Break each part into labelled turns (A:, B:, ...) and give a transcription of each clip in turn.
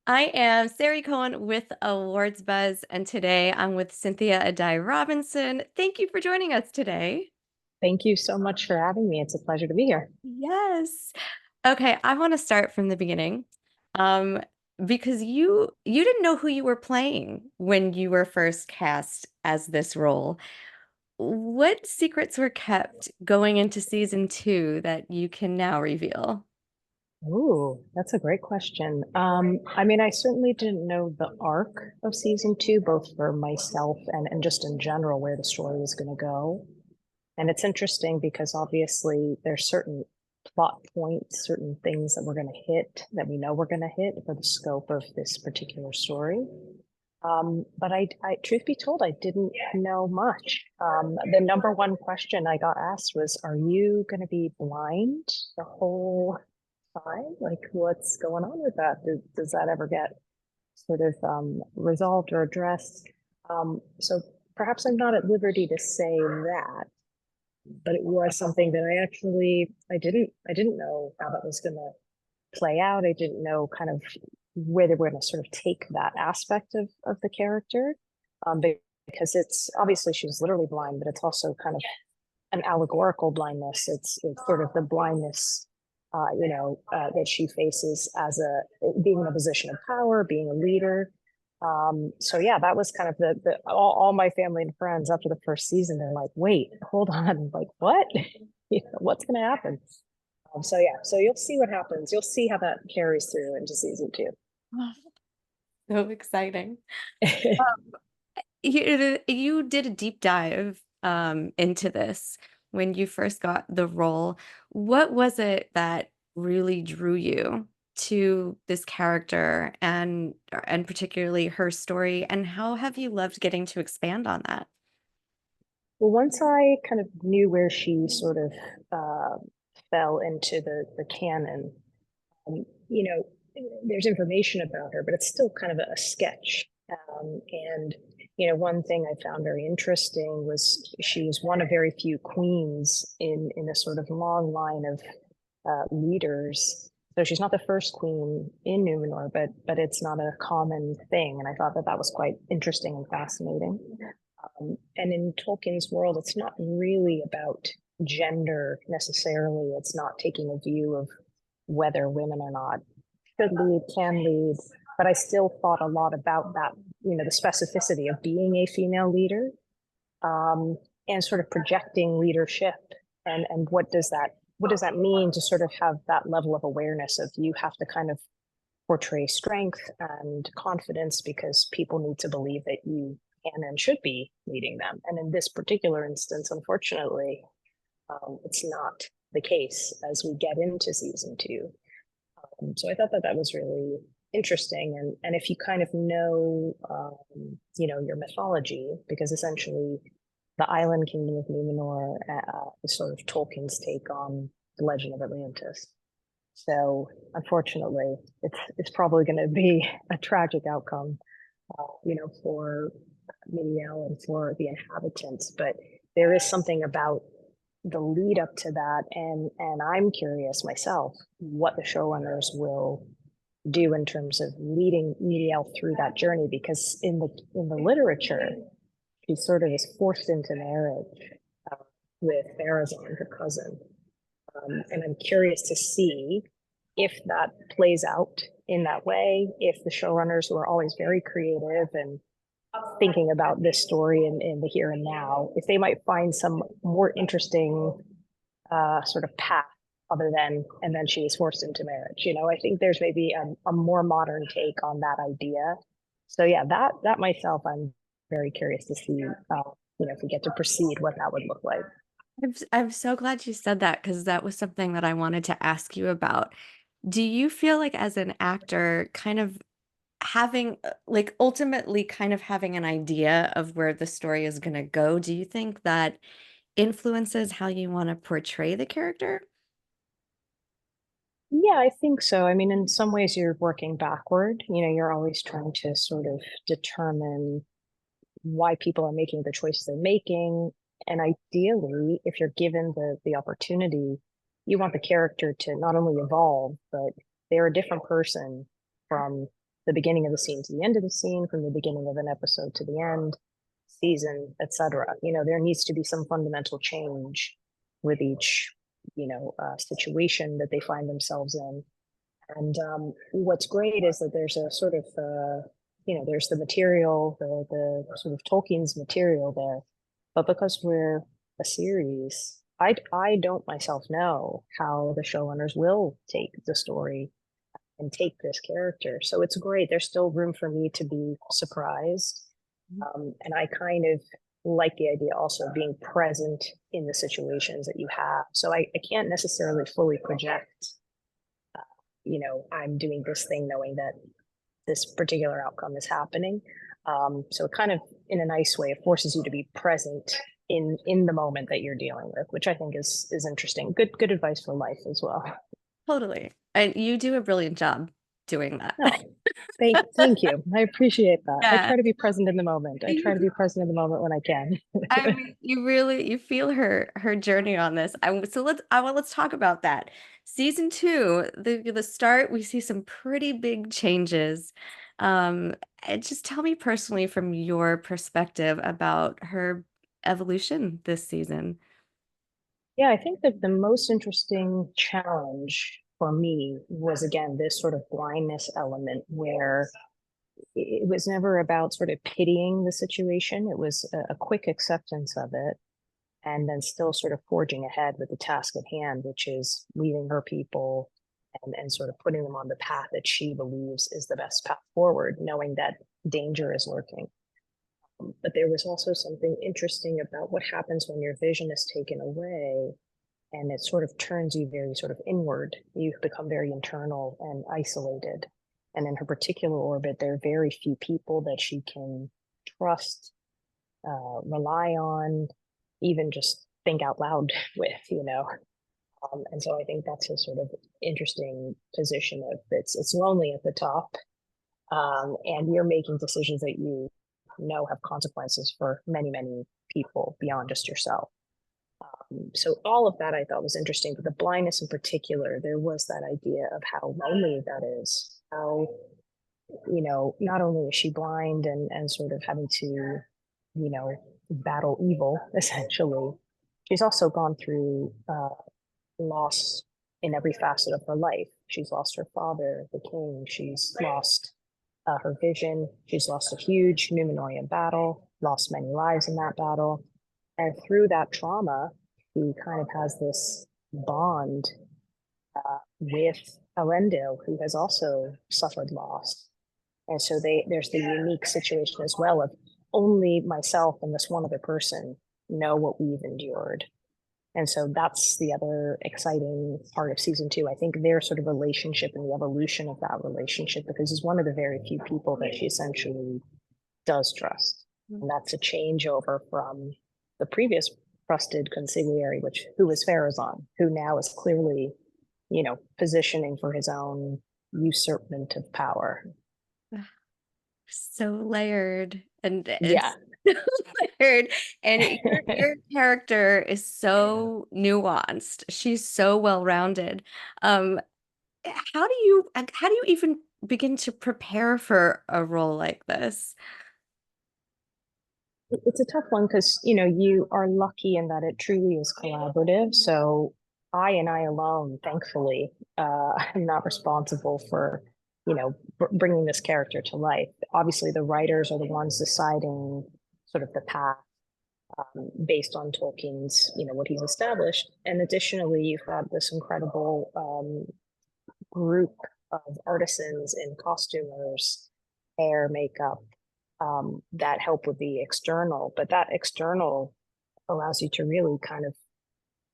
A: I am Sari Cohen with Awards Buzz, and today I'm with Cynthia Addai-Robinson. Thank you for joining us today.
B: Thank you so much for having me. It's a pleasure to be here.
A: Yes. Okay, I want to start from the beginning. Um, because you didn't know who you were playing when you were first cast as this role. What secrets were kept going into season two that you can now reveal?
B: Ooh, that's a great question. I mean, I certainly didn't know the arc of season two, both for myself and just in general, where the story was going to go. And it's interesting because obviously there's certain plot points, certain things that we're going to hit that we know we're going to hit for the scope of this particular story. But truth be told, I didn't know much. The number one question I got asked was, "Are you going to be blind the whole time? Like, what's going on with that? Does that ever get sort of resolved or addressed?" So perhaps I'm not at liberty to say that, but it was something that I didn't know how that was going to play out. I didn't know kind of where they were going to sort of take that aspect of the character, um, because it's obviously she was literally blind, but it's also kind of an allegorical blindness. It's sort of the blindness, that she faces as a being in a position of power, being a leader. So yeah, that was kind of the all my family and friends after the first season. They're like, "Wait, hold on, like what? What's going to happen?" So yeah, so you'll see what happens. You'll see how that carries through into season two.
A: So exciting. You did a deep dive into this when you first got the role. What was it that really drew you to this character and particularly her story? And how have you loved getting to expand on that?
B: Well, once I kind of knew where she sort of uh, fell into the canon, you know, there's information about her, but it's still kind of a sketch. And one thing I found very interesting was she was one of very few queens in a sort of long line of leaders. So she's not the first queen in Númenor, but it's not a common thing, and I thought that that was quite interesting and fascinating. And in Tolkien's world, it's not really about gender necessarily. It's not taking a view of whether women or not should lead, can lead. But I still thought a lot about that, the specificity of being a female leader, and sort of projecting leadership, and what does that mean to sort of have that level of awareness of you have to kind of portray strength and confidence because people need to believe that you can and should be leading them. And in this particular instance, unfortunately, it's not the case as we get into season two. So I thought that that was really interesting. And if you kind of know, your mythology, because essentially the island kingdom of Númenor is sort of Tolkien's take on the legend of Atlantis. So unfortunately, it's probably going to be a tragic outcome, for Miriel and for the inhabitants. But there is something about the lead up to that, and I'm curious myself what the showrunners will do in terms of leading Miriel through that journey, because in the literature, she sort of is forced into marriage uh, with Farazan, her cousin. And I'm curious to see if that plays out in that way, if the showrunners, who are always very creative and thinking about this story in the here and now, if they might find some more interesting sort of path other than, and then she is forced into marriage. I think there's maybe a more modern take on that idea. So yeah, that myself, I'm very curious to see, if we get to proceed, what that would look like.
A: I'm so glad you said that because that was something that I wanted to ask you about. Do you feel like as an actor, kind of having like ultimately kind of having an idea of where the story is going to go, do you think that influences how you want to portray the character?
B: Yeah, I think so. I mean, in some ways, you're working backward. You're always trying to sort of determine why people are making the choices they're making. And ideally, if you're given the opportunity, you want the character to not only evolve, but they're a different person from the beginning of the scene to the end of the scene, from the beginning of an episode to the end, season, etc. There needs to be some fundamental change with each, situation that they find themselves in. And what's great is that there's a sort of, there's the material, the sort of Tolkien's material there. But because we're a series, I don't myself know how the showrunners will take the story and take this character. So it's great. There's still room for me to be surprised. And I kind of like the idea also of being present in the situations that you have. So I can't necessarily fully project, I'm doing this thing knowing that this particular outcome is happening. So it kind of, in a nice way, it forces you to be present in the moment that you're dealing with, which I think is interesting. Good advice for life as well.
A: Totally. And you do a brilliant job doing that.
B: No, thank you. I appreciate that. I
A: Yeah.
B: try to be present in the moment. I try to be present in the moment when I can.
A: I mean, you feel her journey on this. Let's talk about that. Season two, the start, we see some pretty big changes. And just tell me personally from your perspective about her evolution this season.
B: Yeah, I think that the most interesting challenge for me was again this sort of blindness element where it was never about sort of pitying the situation. It was a quick acceptance of it and then still sort of forging ahead with the task at hand, which is leading her people and sort of putting them on the path that she believes is the best path forward, knowing that danger is lurking. But there was also something interesting about what happens when your vision is taken away and it sort of turns you very sort of inward. You become very internal and isolated. And in her particular orbit, there are very few people that she can trust, rely on, even just think out loud with. And so I think that's a sort of interesting position of it's lonely at the top, and you're making decisions that you know have consequences for many, many people beyond just yourself. So all of that I thought was interesting, but the blindness in particular, there was that idea of how lonely that is. How, not only is she blind and sort of having to, battle evil essentially, she's also gone through loss in every facet of her life. She's lost her father, the king. She's lost her vision. She's lost a huge Númenorian battle, lost many lives in that battle. And through that trauma, he kind of has this bond with Elendil, who has also suffered loss. And so there's the unique situation as well of only myself and this one other person know what we've endured. And so that's the other exciting part of season two. I think their sort of relationship and the evolution of that relationship, because he's one of the very few people that she essentially does trust. And that's a changeover from the previous trusted consigliere, who was Farazan, who now is clearly, positioning for his own usurpment of power.
A: So layered, and
B: Yeah.
A: it's layered, and your character is so nuanced. She's so well-rounded. Um, how do you even begin to prepare for a role like this?
B: It's a tough one because, you are lucky in that it truly is collaborative. So I alone, thankfully, I'm not responsible for, bringing this character to life. Obviously, the writers are the ones deciding sort of the path based on Tolkien's, what he's established. And additionally, you've got this incredible group of artisans and costumers, hair, makeup, that help with the external. But that external allows you to really kind of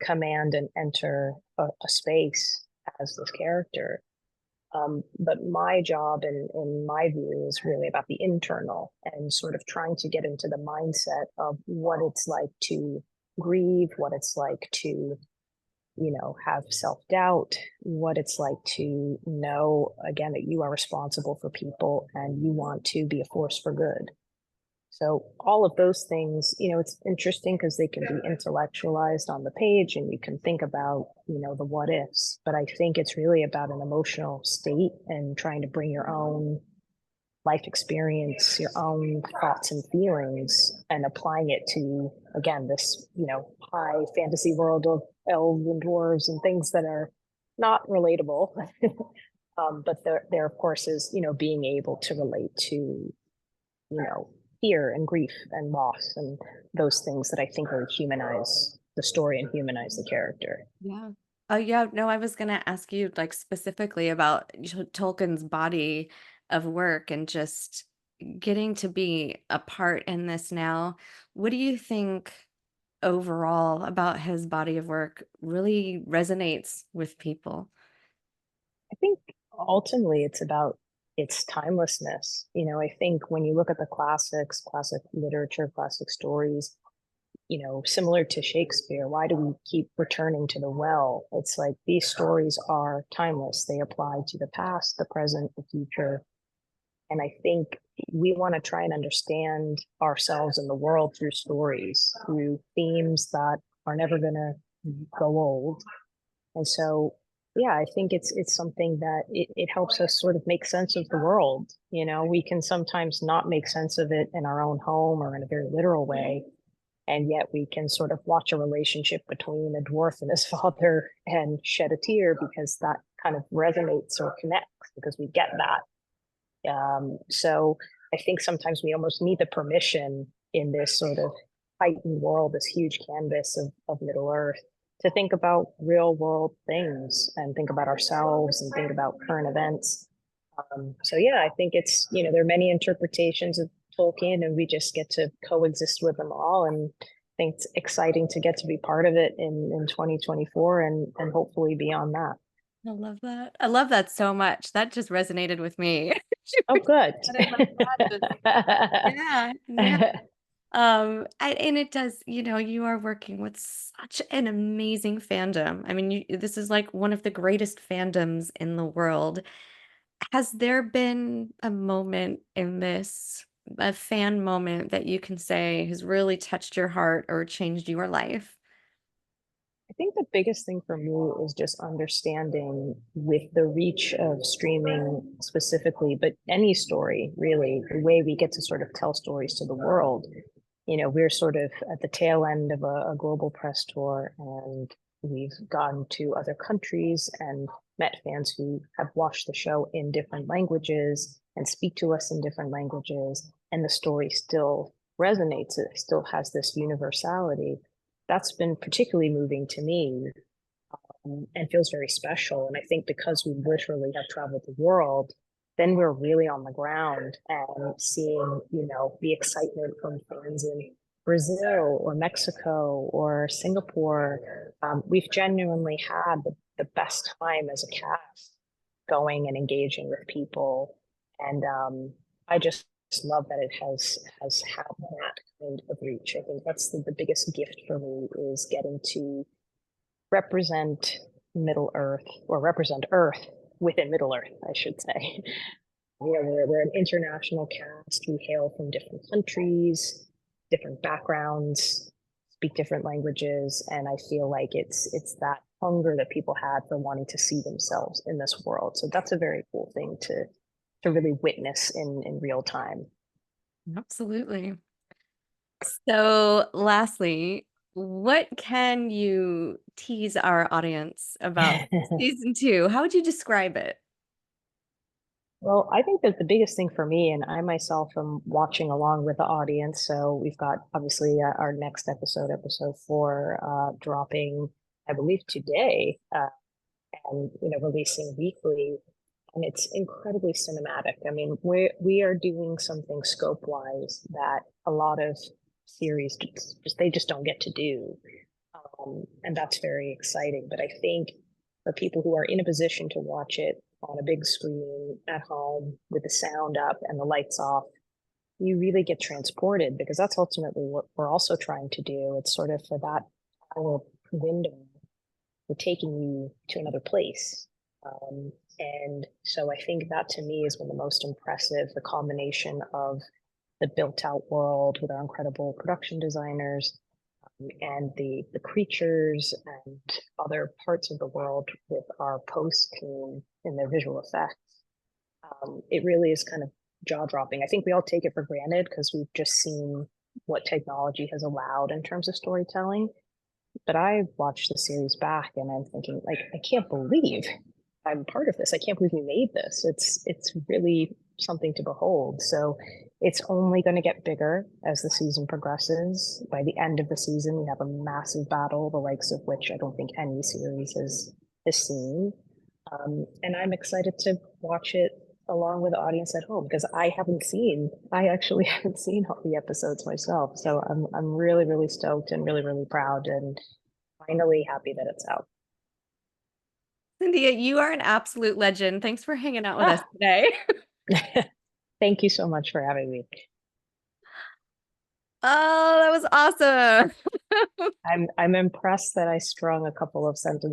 B: command and enter a space as this character. But my job, in my view, is really about the internal and sort of trying to get into the mindset of what it's like to grieve, what it's like to, have self-doubt, what it's like to know, again, that you are responsible for people and you want to be a force for good. So all of those things, it's interesting because they can be intellectualized on the page and you can think about, the what ifs. But I think it's really about an emotional state and trying to bring your own life experience, your own thoughts and feelings, and applying it to, again, this, high fantasy world of elves and dwarves and things that are not relatable. But there, of course, is, being able to relate to, fear and grief and loss and those things that I think really humanize the story and humanize the character.
A: Yeah. Oh, yeah. No, I was gonna ask you like specifically about Tolkien's body of work and just getting to be a part in this now. What do you think overall about his body of work really resonates with people?
B: I think ultimately it's about its timelessness. I think when you look at the classics, classic literature, classic stories, similar to Shakespeare, why do we keep returning to the well? It's like these stories are timeless. They apply to the past, the present, the future. And I think we want to try and understand ourselves and the world through stories, through themes that are never going to go old. And so, yeah, I think it's something that it helps us sort of make sense of the world. We can sometimes not make sense of it in our own home or in a very literal way. And yet we can sort of watch a relationship between a dwarf and his father and shed a tear because that kind of resonates or connects because we get that. So I think sometimes we almost need the permission in this sort of heightened world, this huge canvas of Middle Earth, to think about real world things and think about ourselves and think about current events. So yeah, I think it's, there are many interpretations of Tolkien and we just get to coexist with them all. And I think it's exciting to get to be part of it in 2024 and hopefully beyond that.
A: I love that. I love that so much. That just resonated with me.
B: Oh, good.
A: Yeah, yeah. And it does, you are working with such an amazing fandom. I mean, this is like one of the greatest fandoms in the world. Has there been a moment in this, a fan moment that you can say has really touched your heart or changed your life?
B: I think the biggest thing for me is just understanding with the reach of streaming specifically, but any story really, the way we get to sort of tell stories to the world. We're sort of at the tail end of a global press tour, and we've gone to other countries and met fans who have watched the show in different languages and speak to us in different languages, and the story still resonates. It still has this universality. That's been particularly moving to me, and feels very special. And I think because we literally have traveled the world, then we're really on the ground and seeing, the excitement from fans in Brazil or Mexico or Singapore. We've genuinely had the best time as a cast going and engaging with people. And I just love that it has had that kind of reach. I think that's the biggest gift for me is getting to represent Middle Earth or represent Earth within Middle Earth, I should say. We're an international cast. We hail from different countries, different backgrounds, speak different languages, and I feel like it's that hunger that people had for wanting to see themselves in this world. So that's a very cool thing to really witness in real time.
A: Absolutely. So, lastly, what can you tease our audience about season two? How would you describe it?
B: Well, I think that the biggest thing for me, and I myself am watching along with the audience. So we've got obviously our next episode, episode 4, dropping, I believe today, and releasing weekly, and it's incredibly cinematic. I mean, we are doing something scope wise that a lot of series they just don't get to do, and that's very exciting. But I think for people who are in a position to watch it on a big screen at home with the sound up and the lights off, you really get transported because that's ultimately what we're also trying to do. It's sort of for that hour window, we're taking you to another place. And so I think that to me has been the most impressive, the combination of the built out world with our incredible production designers, and the creatures and other parts of the world with our post team in their visual effects. It really is kind of jaw-dropping. I think we all take it for granted because we've just seen what technology has allowed in terms of storytelling. But I watched the series back and I'm thinking, like, I can't believe I'm part of this. I can't believe we made this. It's really something to behold. So it's only going to get bigger as the season progresses. By the end of the season, we have a massive battle, the likes of which I don't think any series has seen. And I'm excited to watch it along with the audience at home because I actually haven't seen all the episodes myself. So I'm really, really stoked and really, really proud and finally happy that it's out.
A: Cynthia, you are an absolute legend. Thanks for hanging out with us
B: Ah,
A: today.
B: thank you so much for having me.
A: Oh, that was awesome.
B: I'm impressed that I strung a couple of sentences